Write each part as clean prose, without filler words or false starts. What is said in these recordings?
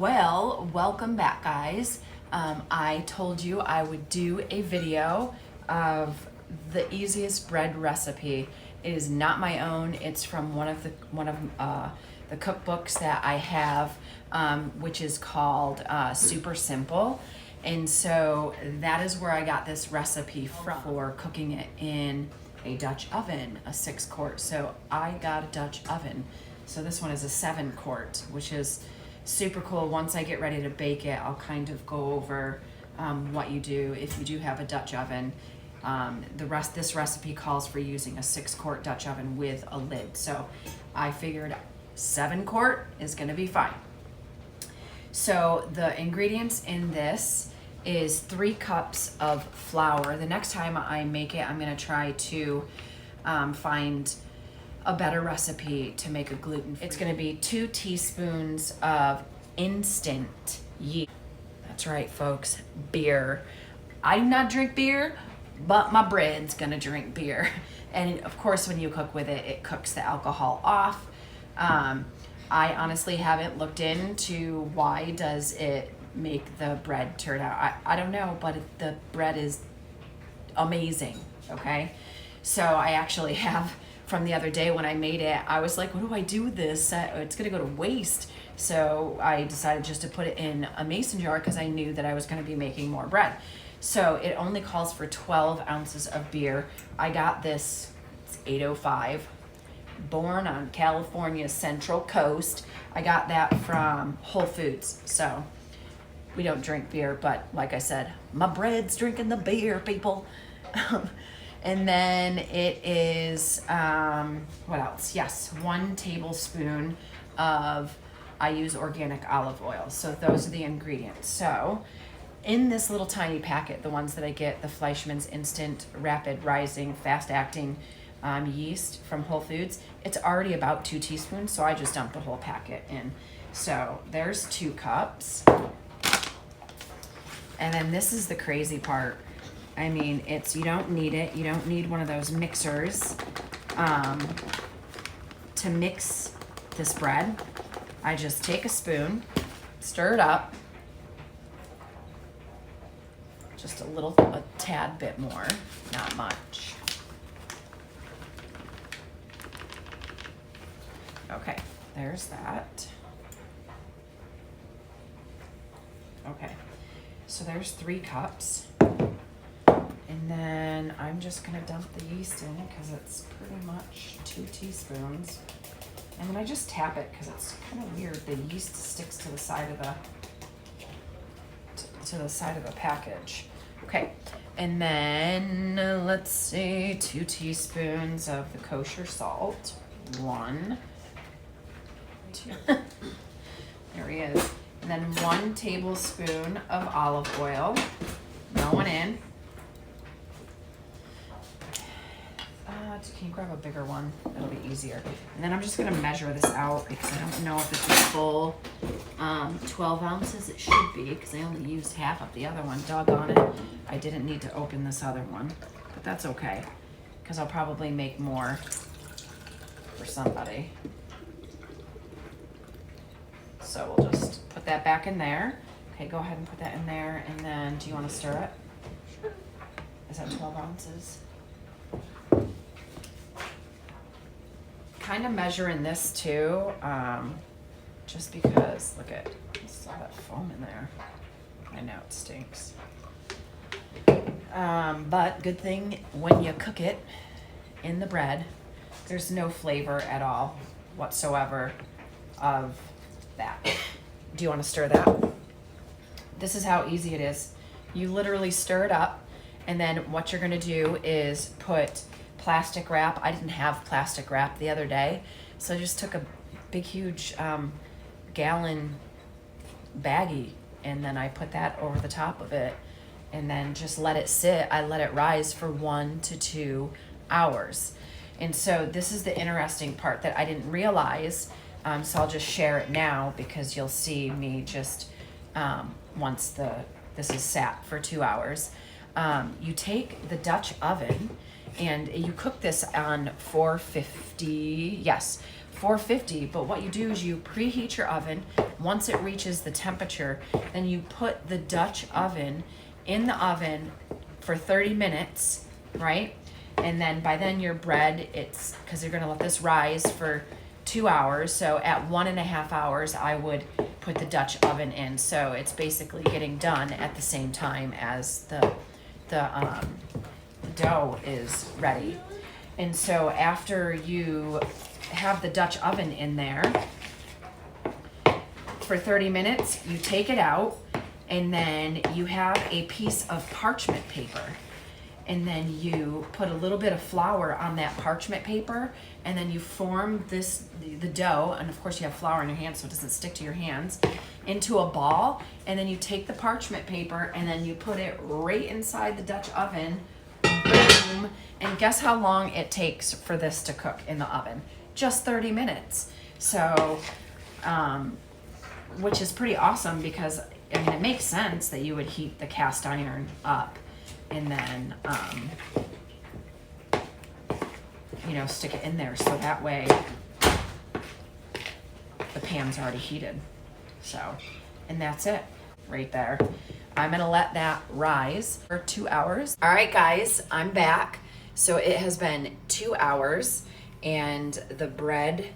Well, welcome back, guys. I told you I would do a video of the easiest bread recipe. It is not my own. It's from one of the cookbooks that I have, which is called Super Simple. And so that is where I got this recipe from for cooking it in a Dutch oven, a 6-quart. So I got a Dutch oven. So this one is a 7-quart, which is super cool. Once I get ready to bake it, I'll kind of go over what you do if you do have a Dutch oven. This recipe calls for using a 6-quart Dutch oven with a lid. So I figured 7-quart is gonna be fine. So the ingredients in this is 3 cups of flour. The next time I make it, I'm gonna try to find a better recipe to make a gluten-free. It's gonna be 2 teaspoons of instant yeast. That's right, folks, beer. I do not drink beer, but my bread's gonna drink beer. And of course, when you cook with it, it cooks the alcohol off. I honestly haven't looked into why does it make the bread turn out. I don't know, but the bread is amazing, okay? So I actually have, from the other day when I made it, I was like, what do I do with this? It's gonna go to waste. So I decided just to put it in a mason jar because I knew that I was gonna be making more bread. So it only calls for 12 ounces of beer. I got this, it's 805, born on California's Central Coast. I got that from Whole Foods. So we don't drink beer, but like I said, my bread's drinking the beer, people. And then it is, what else? Yes, 1 tablespoon of, I use organic olive oil. So those are the ingredients. So in this little tiny packet, the ones that I get, the Fleischmann's Instant Rapid Rising Fast Acting yeast from Whole Foods, it's already about 2 teaspoons. So I just dumped the whole packet in. So there's 2 cups. And then this is the crazy part. I mean, you don't need it. You don't need one of those mixers to mix this bread. I just take a spoon, stir it up, just a tad bit more, not much. Okay, there's that. Okay, so there's 3 cups. And then I'm just gonna dump the yeast in because it's pretty much 2 teaspoons. And then I just tap it because it's kind of weird. The yeast sticks to the side of the package. Okay, and then let's see, 2 teaspoons of the kosher salt. 1, 2. There he is. And then 1 tablespoon of olive oil going in. Can you grab a bigger one? It'll be easier. And then I'm just gonna measure this out because I don't know if it's a full 12 ounces. It should be because I only used half of the other one. Doggone it. I didn't need to open this other one, but that's okay because I'll probably make more for somebody. So we'll just put that back in there. Okay, go ahead and put that in there. And then do you want to stir it? Sure. Is that 12 ounces? Kind of measuring this too, just because, look at, there's all that foam in there. I know it stinks. But good thing when you cook it in the bread, there's no flavor at all whatsoever of that. Do you want to stir that? This is how easy it is. You literally stir it up, and then what you're gonna do is put plastic wrap. I didn't have plastic wrap the other day, so I just took a big huge gallon baggie, and then I put that over the top of it and then just let it sit. I let it rise for 1 to 2 hours. And so this is the interesting part that I didn't realize, so I'll just share it now because you'll see me just once this is sat for 2 hours. You take the Dutch oven and you cook this on 450, yes, 450, but what you do is you preheat your oven. Once it reaches the temperature, then you put the Dutch oven in the oven for 30 minutes, right? And then by then your bread, it's, because you're gonna let this rise for 2 hours, so at 1.5 hours, I would put the Dutch oven in. So it's basically getting done at the same time as the dough is ready. And so after you have the Dutch oven in there for 30 minutes, you take it out, and then you have a piece of parchment paper, and then you put a little bit of flour on that parchment paper, and then you form the dough, and of course you have flour in your hands so it doesn't stick to your hands, into a ball, and then you take the parchment paper and then you put it right inside the Dutch oven. Boom. And guess how long it takes for this to cook in the oven? Just 30 minutes. So, which is pretty awesome, because I mean, it makes sense that you would heat the cast iron up and then, you know, stick it in there, so that way the pan's already heated. So, and that's it right there. I'm gonna let that rise for 2 hours. All right, guys, I'm back. So it has been 2 hours, and the bread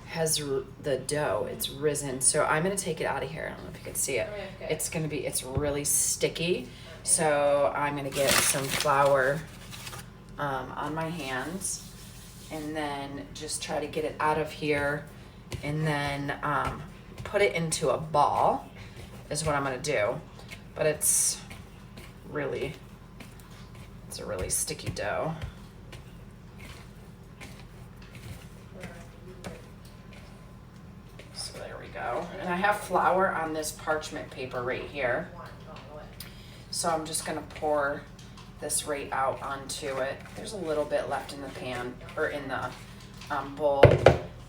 has, the dough, it's risen. So I'm gonna take it out of here. I don't know if you can see it. It's really sticky. So I'm gonna get some flour on my hands, and then just try to get it out of here, and then put it into a ball is what I'm gonna do. But it's a really sticky dough. So there we go. And I have flour on this parchment paper right here. So I'm just gonna pour this right out onto it. There's a little bit left in the pan, or in the bowl,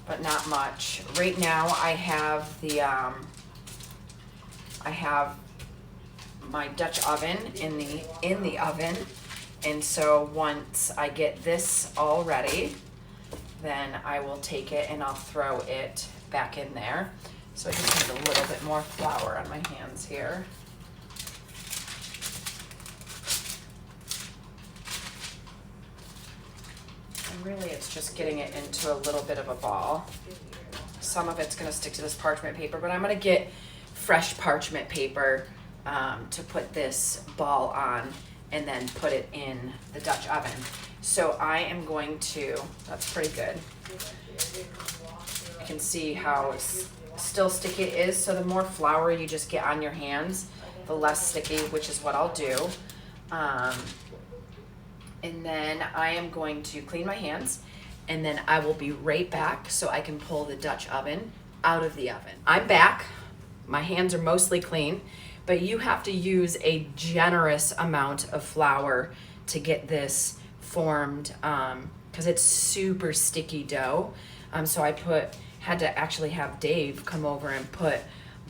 but not much. Right now I have the, I have my Dutch oven in the oven, and so once I get this all ready, then I will take it and I'll throw it back in there. So I just need a little bit more flour on my hands here. And really it's just getting it into a little bit of a ball. Some of it's gonna stick to this parchment paper, but I'm gonna get fresh parchment paper to put this ball on, and then put it in the Dutch oven. So I am going to, that's pretty good. You can see how still sticky it is. So the more flour you just get on your hands, the less sticky, which is what I'll do. And then I am going to clean my hands, and then I will be right back so I can pull the Dutch oven out of the oven. I'm back. My hands are mostly clean, but you have to use a generous amount of flour to get this formed, because it's super sticky dough. So I had to actually have Dave come over and put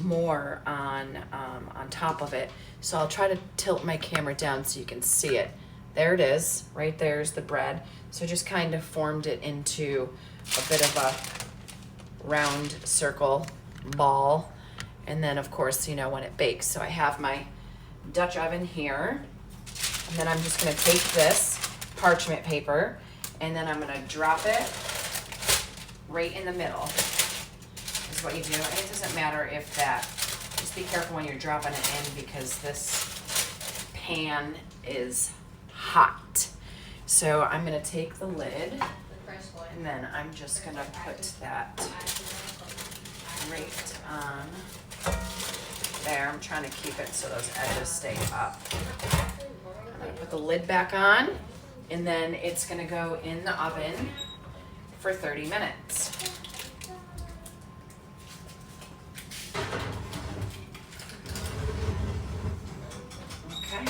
more on top of it. So I'll try to tilt my camera down so you can see it. There it is, right there's the bread. So just kind of formed it into a bit of a round circle ball. And then of course, you know, when it bakes. So I have my Dutch oven here, and then I'm just gonna take this parchment paper, and then I'm gonna drop it right in the middle, is what you do. And it doesn't matter if that, just be careful when you're dropping it in, because this pan is hot. So I'm gonna take the lid, and then I'm just gonna put that right on there. I'm trying to keep it so those edges stay up. I'm gonna put the lid back on, and then it's gonna go in the oven for 30 minutes. Okay.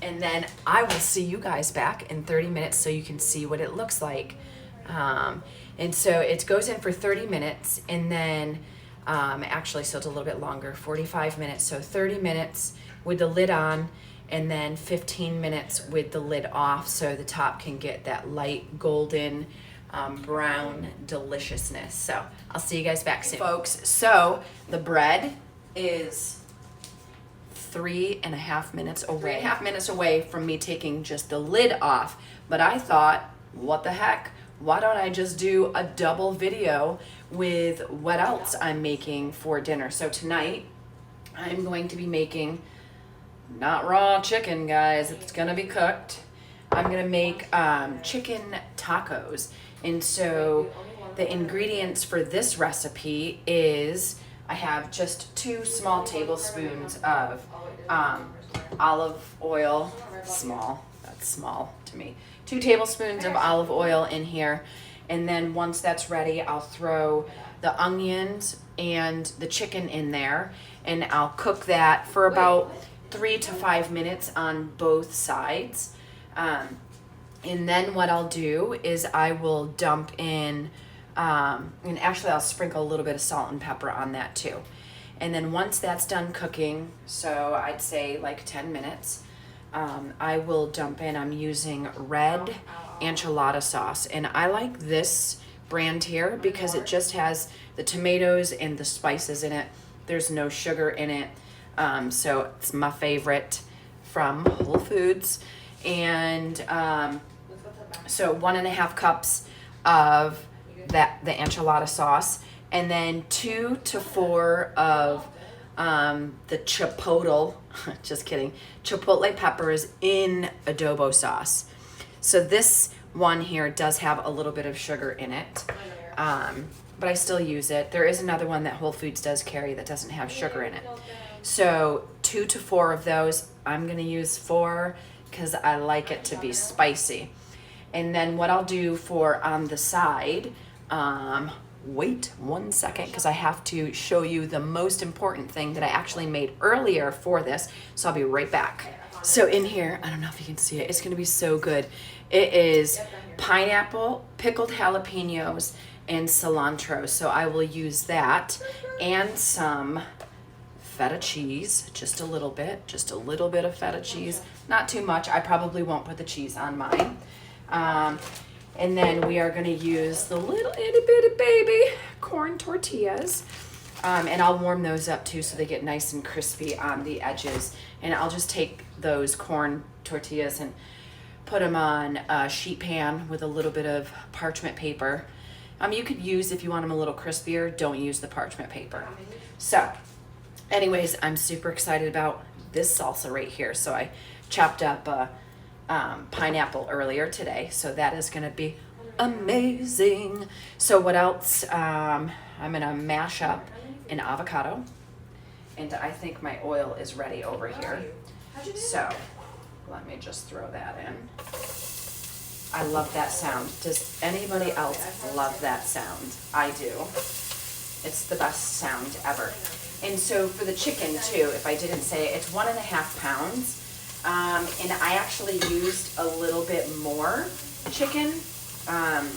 And then I will see you guys back in 30 minutes so you can see what it looks like. And so it goes in for 30 minutes, and then actually, so it's a little bit longer, 45 minutes. So 30 minutes with the lid on, and then 15 minutes with the lid off, so the top can get that light golden brown deliciousness. So I'll see you guys back soon, folks. So the bread is 3.5 minutes away. 3.5 minutes away from me taking just the lid off. But I thought, what the heck? Why don't I just do a double video with what else I'm making for dinner? So tonight, I'm going to be making not raw chicken, guys. It's gonna be cooked. I'm gonna make chicken tacos. And so the ingredients for this recipe is I have just 2 small tablespoons of olive oil. Small, that's small to me. 2 tablespoons of olive oil in here. And then once that's ready, I'll throw the onions and the chicken in there. And I'll cook that for about 3 to 5 minutes on both sides. And then what I'll do is I will dump in, and actually I'll sprinkle a little bit of salt and pepper on that too. And then once that's done cooking, so I'd say like 10 minutes, I will dump in, I'm using red enchilada sauce. And I like this brand here because it just has the tomatoes and the spices in it. There's no sugar in it. So it's my favorite from Whole Foods. And so 1.5 cups of the enchilada sauce, and then 2 to 4 of the chipotle, just kidding, chipotle peppers in adobo sauce. So this one here does have a little bit of sugar in it, but I still use it. There is another one that Whole Foods does carry that doesn't have sugar in it. So 2 to 4 of those. I'm gonna use 4 because I like it to be spicy. And then what I'll do for on the side, wait 1 second because I have to show you the most important thing that I actually made earlier for this. So I'll be right back. So in here, I don't know if you can see it, it's gonna be so good. It is pineapple, pickled jalapenos, and cilantro. So I will use that and some feta cheese, just a little bit of feta cheese, not too much. I probably won't put the cheese on mine. And then we are gonna use the little itty bitty baby corn tortillas. And I'll warm those up too so they get nice and crispy on the edges. And I'll just take those corn tortillas and put them on a sheet pan with a little bit of parchment paper. You could use, if you want them a little crispier, don't use the parchment paper. So anyways, I'm super excited about this salsa right here. So I chopped up pineapple earlier today, so that is gonna be amazing. So what else? I'm gonna mash up an avocado, and I think my oil is ready over here. So let me just throw that in. I love that sound. Does anybody else love that sound? I do. It's the best sound ever. And so for the chicken too, if I didn't say it, it's 1.5 pounds. And I actually used a little bit more chicken. And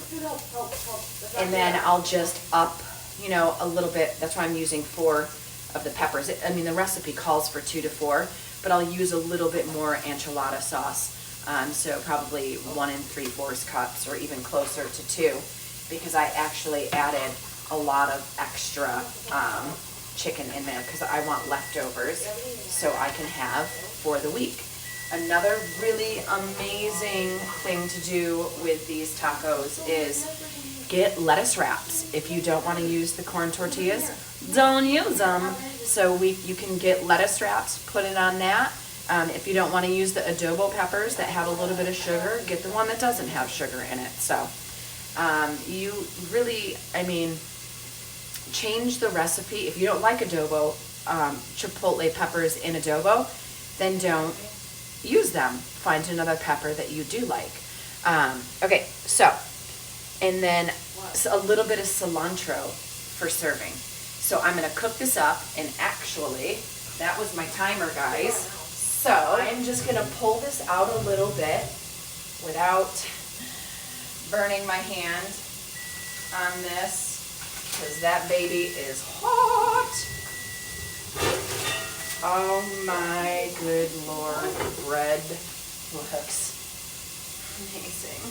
then I'll just up, a little bit. That's why I'm using 4 of the peppers. I mean, the recipe calls for 2 to 4, but I'll use a little bit more enchilada sauce. So probably 1 3/4 cups or even closer to 2, because I actually added a lot of extra chicken in there because I want leftovers so I can have for the week. Another really amazing thing to do with these tacos is get lettuce wraps. If you don't want to use the corn tortillas, don't use them. So you can get lettuce wraps, put it on that. If you don't want to use the adobo peppers that have a little bit of sugar, get the one that doesn't have sugar in it. So you really, change the recipe. If you don't like adobo, chipotle peppers in adobo, then don't use them. Find another pepper that you do like. Okay, so, and then a little bit of cilantro for serving. So I'm gonna cook this up, and actually, that was my timer, guys. So I'm just gonna pull this out a little bit without burning my hand on this, because that baby is hot. Oh my good Lord, bread looks amazing.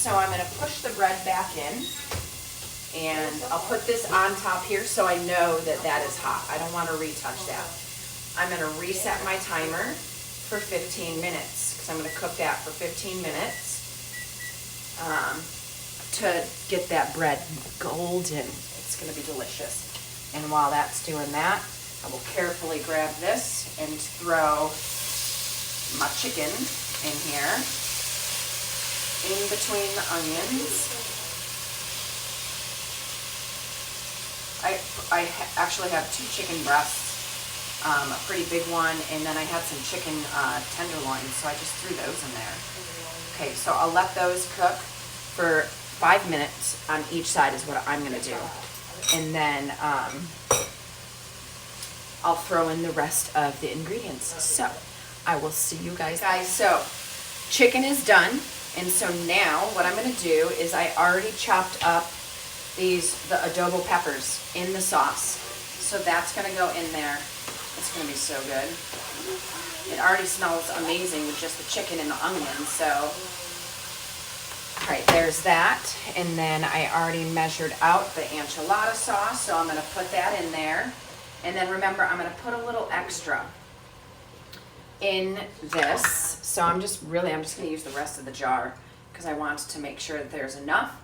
So I'm gonna push the bread back in, and I'll put this on top here so I know that that is hot. I don't wanna retouch that. I'm gonna reset my timer for 15 minutes, because I'm gonna cook that for 15 minutes to get that bread golden. It's gonna be delicious. And while that's doing that, I will carefully grab this and throw my chicken in here, in between the onions. I actually have 2 chicken breasts, a pretty big one, and then I had some chicken tenderloins, so I just threw those in there. Okay, so I'll let those cook for 5 minutes on each side is what I'm gonna do. And then I'll throw in the rest of the ingredients. So I will see you guys. So chicken is done. And so now what I'm gonna do is I already chopped up the adobo peppers in the sauce. So that's gonna go in there. It's gonna be so good. It already smells amazing with just the chicken and the onions, so. All right, there's that. And then I already measured out the enchilada sauce, so I'm gonna put that in there. And then remember, I'm gonna put a little extra in this. So I'm just gonna use the rest of the jar because I want to make sure that there's enough.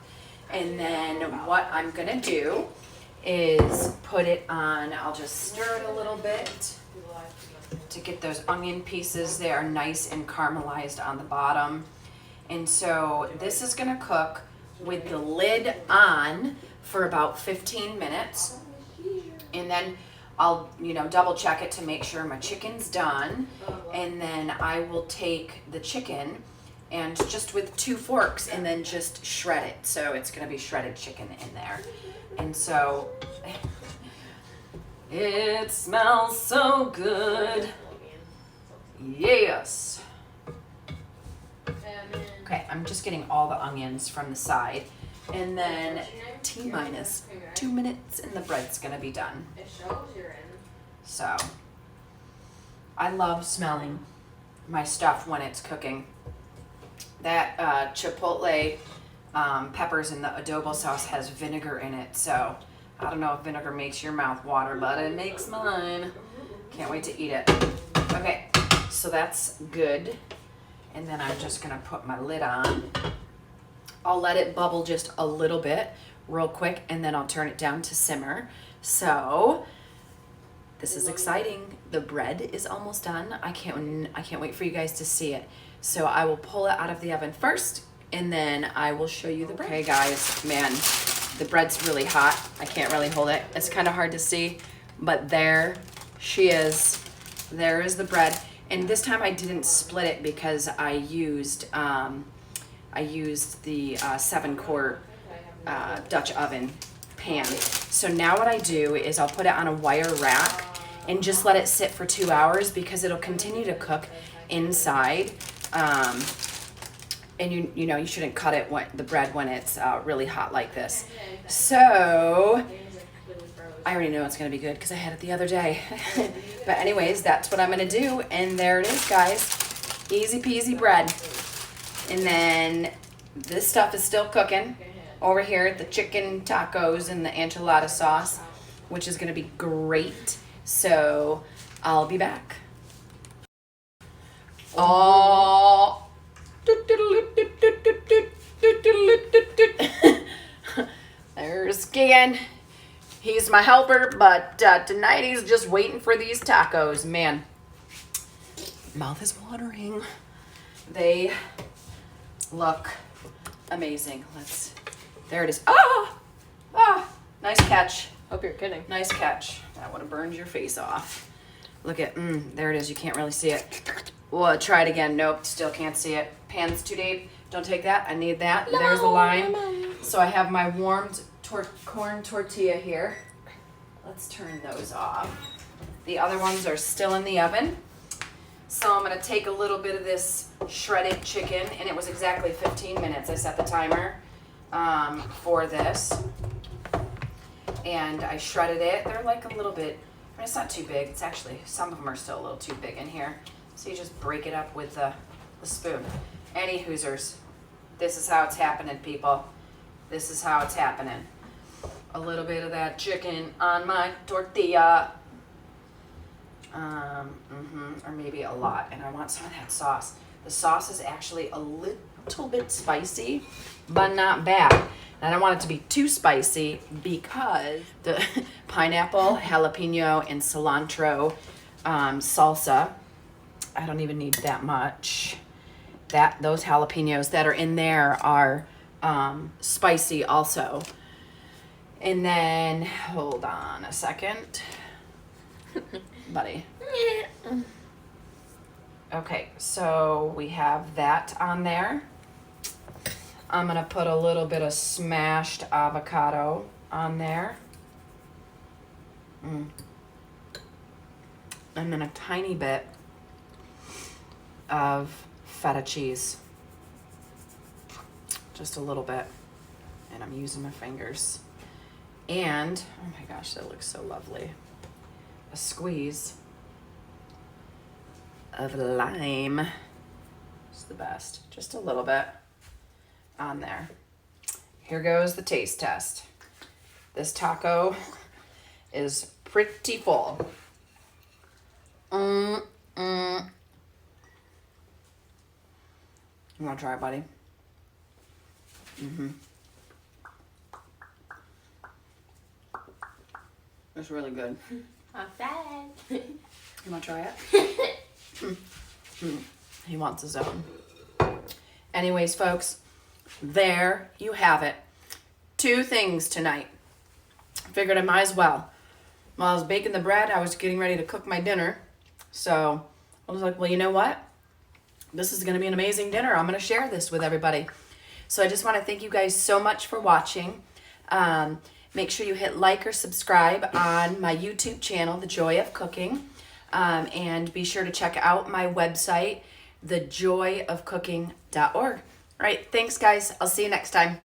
And then what I'm gonna do is put it on, I'll just stir it a little bit to get those onion pieces. They are nice and caramelized on the bottom. And so this is gonna cook with the lid on for about 15 minutes. And then I'll, double check it to make sure my chicken's done. And then I will take the chicken and just with 2 forks and then just shred it. So it's gonna be shredded chicken in there. And so it smells so good. Yes. Okay, I'm just getting all the onions from the side. And then T-minus 2 minutes and the bread's gonna be done. So I love smelling my stuff when it's cooking. That chipotle peppers in the adobo sauce has vinegar in it, so I don't know if vinegar makes your mouth water, but it makes mine. Can't wait to eat it. Okay, so that's good. And then I'm just gonna put my lid on. I'll let it bubble just a little bit real quick, and then I'll turn it down to simmer. So this is exciting. The bread is almost done. I can't wait for you guys to see it. So I will pull it out of the oven first, and then I will show you the bread. Okay guys, man, the bread's really hot. I can't really hold it. It's kind of hard to see, but there she is. There is the bread. And this time I didn't split it because I used the 7-quart Dutch oven pan. So now what I do is I'll put it on a wire rack and just let it sit for 2 hours because it'll continue to cook inside. And you shouldn't cut it the bread when it's really hot like this. So I already know it's gonna be good because I had it the other day. But anyways, that's what I'm gonna do. And there it is, guys. Easy peasy bread. And then this stuff is still cooking over here, the chicken tacos and the enchilada sauce, which is gonna be great. So I'll be back. Oh. There's Keegan. He's my helper, but tonight he's just waiting for these tacos. Man, mouth is watering. They look amazing. There it is. Nice catch. Hope you're kidding. Nice catch. That would have burned your face off. Look at, there it is. You can't really see it. Well, try it again. Nope, still can't see it. Pan's too deep. Don't take that. I need that. There's the line. So I have my warmed corn tortilla here. Let's turn those off. The other ones are still in the oven. So I'm gonna take a little bit of this shredded chicken, and it was exactly 15 minutes. I set the timer for this. And I shredded it. They're like a little bit, it's not too big. It's actually, some of them are still a little too big in here. So you just break it up with the spoon. Any Hoosers. This is how it's happening, people. This is how it's happening. A little bit of that chicken on my tortilla. Or maybe a lot. And I want some of that sauce. The sauce is actually a little bit spicy, but not bad. And I don't want it to be too spicy because the pineapple, jalapeno, and cilantro salsa, I don't even need that much. Those jalapenos that are in there are spicy also. And then, hold on a second, buddy. Okay, so we have that on there. I'm gonna put a little bit of smashed avocado on there. And then a tiny bit of feta cheese. Just a little bit. And I'm using my fingers. And, oh my gosh, that looks so lovely. A squeeze of lime. It's the best. Just a little bit on there. Here goes the taste test. This taco is pretty full. You want to try it, buddy? It's really good. Not bad. You want to try it? He wants his own. Anyways, folks, there you have it. 2 things tonight. Figured I might as well. While I was baking the bread, I was getting ready to cook my dinner. So I was like, well, you know what? This is going to be an amazing dinner. I'm going to share this with everybody. So I just want to thank you guys so much for watching. Make sure you hit like or subscribe on my YouTube channel, The Joy of Cooking. And be sure to check out my website, thejoyofcooking.org. All right, thanks, guys. I'll see you next time.